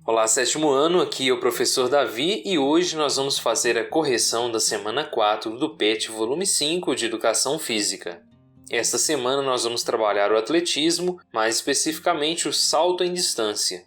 Olá, sétimo ano, aqui é o professor Davi e hoje nós vamos fazer a correção da semana 4 do PET volume 5 de Educação Física. Esta semana nós vamos trabalhar o atletismo, mais especificamente o salto em distância.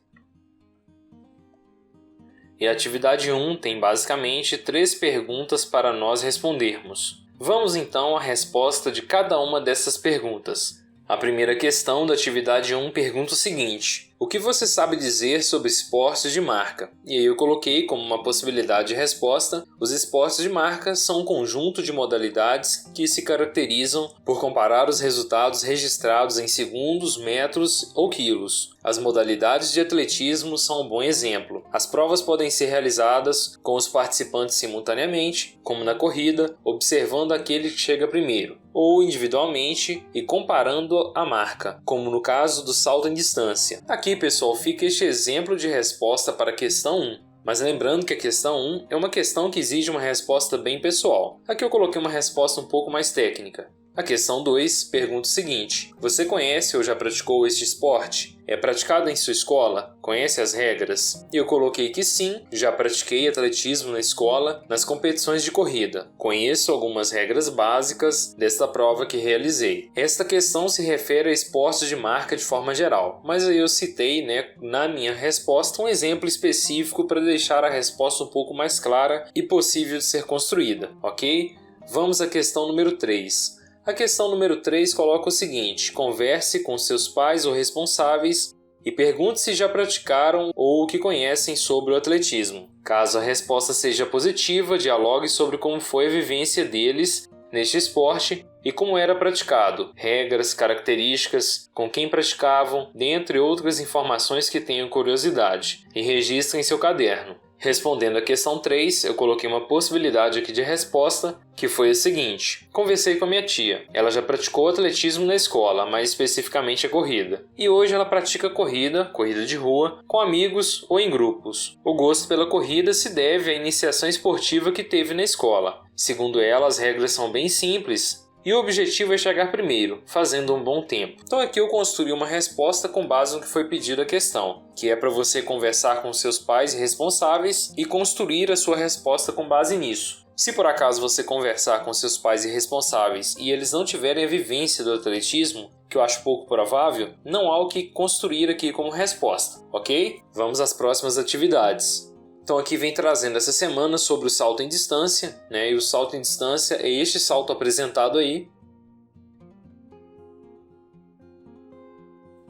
E a atividade 1 tem basicamente 3 perguntas para nós respondermos. Vamos então à resposta de cada uma dessas perguntas. A primeira questão da atividade 1 pergunta o seguinte: o que você sabe dizer sobre esportes de marca? E aí eu coloquei como uma possibilidade de resposta: os esportes de marca são um conjunto de modalidades que se caracterizam por comparar os resultados registrados em segundos, metros ou quilos. As modalidades de atletismo são um bom exemplo. As provas podem ser realizadas com os participantes simultaneamente, como na corrida, observando aquele que chega primeiro, ou individualmente e comparando a marca, como no caso do salto em distância. Aqui, pessoal, fica este exemplo de resposta para a questão 1. Mas lembrando que a questão 1 é uma questão que exige uma resposta bem pessoal. Aqui eu coloquei uma resposta um pouco mais técnica. A questão 2 pergunta o seguinte: você conhece ou já praticou este esporte? É praticado em sua escola? Conhece as regras? E eu coloquei que sim, já pratiquei atletismo na escola, nas competições de corrida. Conheço algumas regras básicas desta prova que realizei. Esta questão se refere a esportes de marca de forma geral, mas aí eu citei, na minha resposta, um exemplo específico para deixar a resposta um pouco mais clara e possível de ser construída, ok? Vamos à questão número 3. A questão número 3 coloca o seguinte: converse com seus pais ou responsáveis e pergunte se já praticaram ou o que conhecem sobre o atletismo. Caso a resposta seja positiva, dialogue sobre como foi a vivência deles neste esporte e como era praticado, regras, características, com quem praticavam, dentre outras informações que tenham curiosidade, e registre em seu caderno. Respondendo à questão 3, eu coloquei uma possibilidade aqui de resposta, que foi a seguinte: conversei com a minha tia. Ela já praticou atletismo na escola, mais especificamente a corrida. E hoje ela pratica corrida de rua, com amigos ou em grupos. O gosto pela corrida se deve à iniciação esportiva que teve na escola. Segundo ela, as regras são bem simples e o objetivo é chegar primeiro, fazendo um bom tempo. Então aqui eu construí uma resposta com base no que foi pedido a questão, que é para você conversar com seus pais e responsáveis e construir a sua resposta com base nisso. Se por acaso você conversar com seus pais e responsáveis e eles não tiverem a vivência do atletismo, que eu acho pouco provável, não há o que construir aqui como resposta, ok? Vamos às próximas atividades. Então aqui vem trazendo essa semana sobre o salto em distância, e o salto em distância é este salto apresentado aí.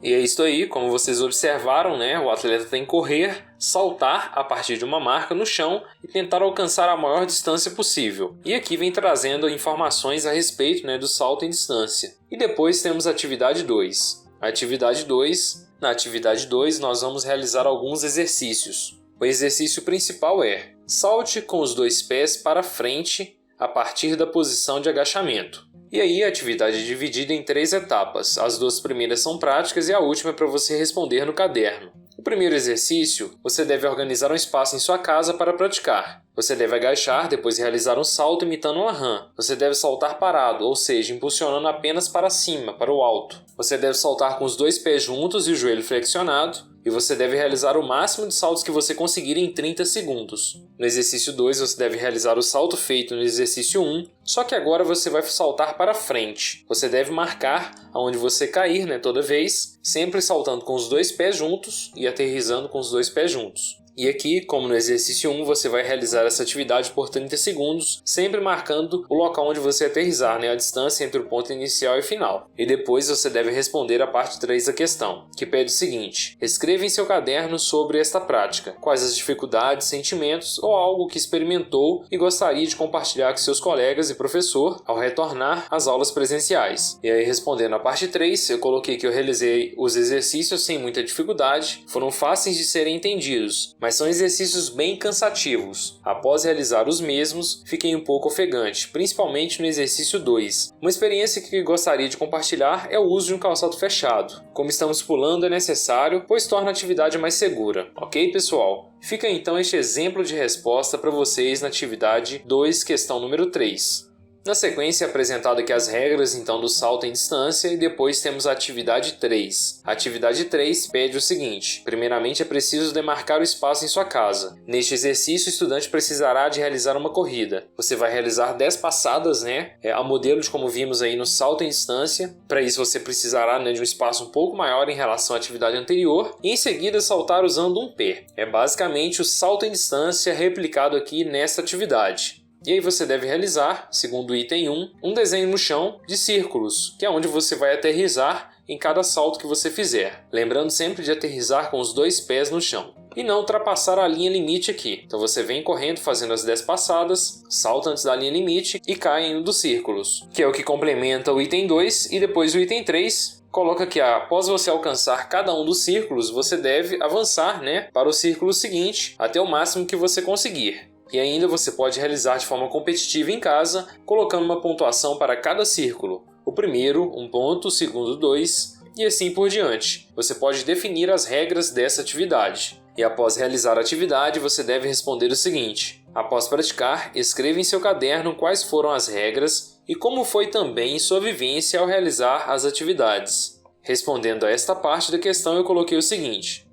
E é isso aí, como vocês observaram, o atleta tem que correr, saltar a partir de uma marca no chão e tentar alcançar a maior distância possível. E aqui vem trazendo informações a respeito do salto em distância. E depois temos a atividade 2. Na atividade 2 nós vamos realizar alguns exercícios. O exercício principal é: salte com os 2 pés para frente a partir da posição de agachamento. E aí a atividade é dividida em 3 etapas. As 2 primeiras são práticas e a última é para você responder no caderno. O primeiro exercício, você deve organizar um espaço em sua casa para praticar. Você deve agachar, depois realizar um salto imitando uma rã. Você deve saltar parado, ou seja, impulsionando apenas para cima, para o alto. Você deve saltar com os 2 pés juntos e o joelho flexionado. E você deve realizar o máximo de saltos que você conseguir em 30 segundos. No exercício 2, você deve realizar o salto feito no exercício 1, só que agora você vai saltar para frente. Você deve marcar aonde você cair, toda vez, sempre saltando com os 2 pés juntos e aterrissando com os 2 pés juntos. E aqui, como no exercício 1, você vai realizar essa atividade por 30 segundos, sempre marcando o local onde você aterrissar, a distância entre o ponto inicial e final. E depois você deve responder a parte 3 da questão, que pede o seguinte: escreva em seu caderno sobre esta prática, quais as dificuldades, sentimentos ou algo que experimentou e gostaria de compartilhar com seus colegas e professor ao retornar às aulas presenciais. E aí, respondendo a parte 3, eu coloquei que eu realizei os exercícios sem muita dificuldade, foram fáceis de serem entendidos, mas são exercícios bem cansativos. Após realizar os mesmos, fiquei um pouco ofegante, principalmente no exercício 2. Uma experiência que gostaria de compartilhar é o uso de um calçado fechado. Como estamos pulando, é necessário, pois torna a atividade mais segura. Ok, pessoal? Fica então este exemplo de resposta para vocês na atividade 2, questão número 3. Na sequência é apresentado aqui as regras então do salto em distância e depois temos a atividade 3. A atividade 3 pede o seguinte: primeiramente é preciso demarcar o espaço em sua casa. Neste exercício o estudante precisará de realizar uma corrida. Você vai realizar 10 passadas, a modelo de como vimos aí no salto em distância. Para isso você precisará de um espaço um pouco maior em relação à atividade anterior e em seguida saltar usando um pé. É basicamente o salto em distância replicado aqui nesta atividade. E aí você deve realizar, segundo o item 1, um desenho no chão de círculos, que é onde você vai aterrissar em cada salto que você fizer. Lembrando sempre de aterrissar com os 2 pés no chão. E não ultrapassar a linha limite aqui. Então você vem correndo fazendo as 10 passadas, salta antes da linha limite e cai em um dos círculos, que é o que complementa o item 2 e depois o item 3. Coloca que após você alcançar cada um dos círculos, você deve avançar para o círculo seguinte até o máximo que você conseguir. E ainda você pode realizar de forma competitiva em casa, colocando uma pontuação para cada círculo. O primeiro, 1 ponto, o segundo, 2, e assim por diante. Você pode definir as regras dessa atividade. E após realizar a atividade, você deve responder o seguinte: após praticar, escreva em seu caderno quais foram as regras e como foi também sua vivência ao realizar as atividades. Respondendo a esta parte da questão, eu coloquei o seguinte: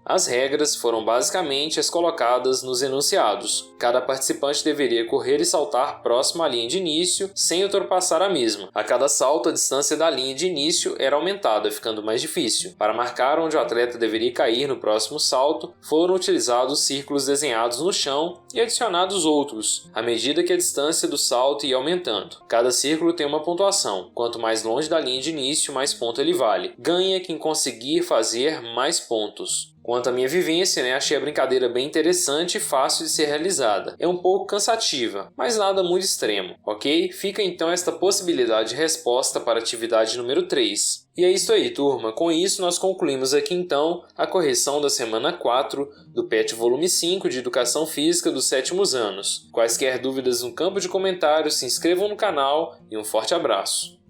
as regras foram basicamente as colocadas nos enunciados. Cada participante deveria correr e saltar próximo à linha de início, sem ultrapassar a mesma. A cada salto, a distância da linha de início era aumentada, ficando mais difícil. Para marcar onde o atleta deveria cair no próximo salto, foram utilizados círculos desenhados no chão e adicionados outros, à medida que a distância do salto ia aumentando. Cada círculo tem uma pontuação. Quanto mais longe da linha de início, mais ponto ele vale. Ganha quem conseguir fazer mais pontos. Quanto à minha vivência, achei a brincadeira bem interessante e fácil de ser realizada. É um pouco cansativa, mas nada muito extremo, ok? Fica então esta possibilidade de resposta para a atividade número 3. E é isso aí, turma. Com isso, nós concluímos aqui então a correção da semana 4 do PET volume 5 de Educação Física dos 7º anos. Quaisquer dúvidas no campo de comentários, se inscrevam no canal e um forte abraço.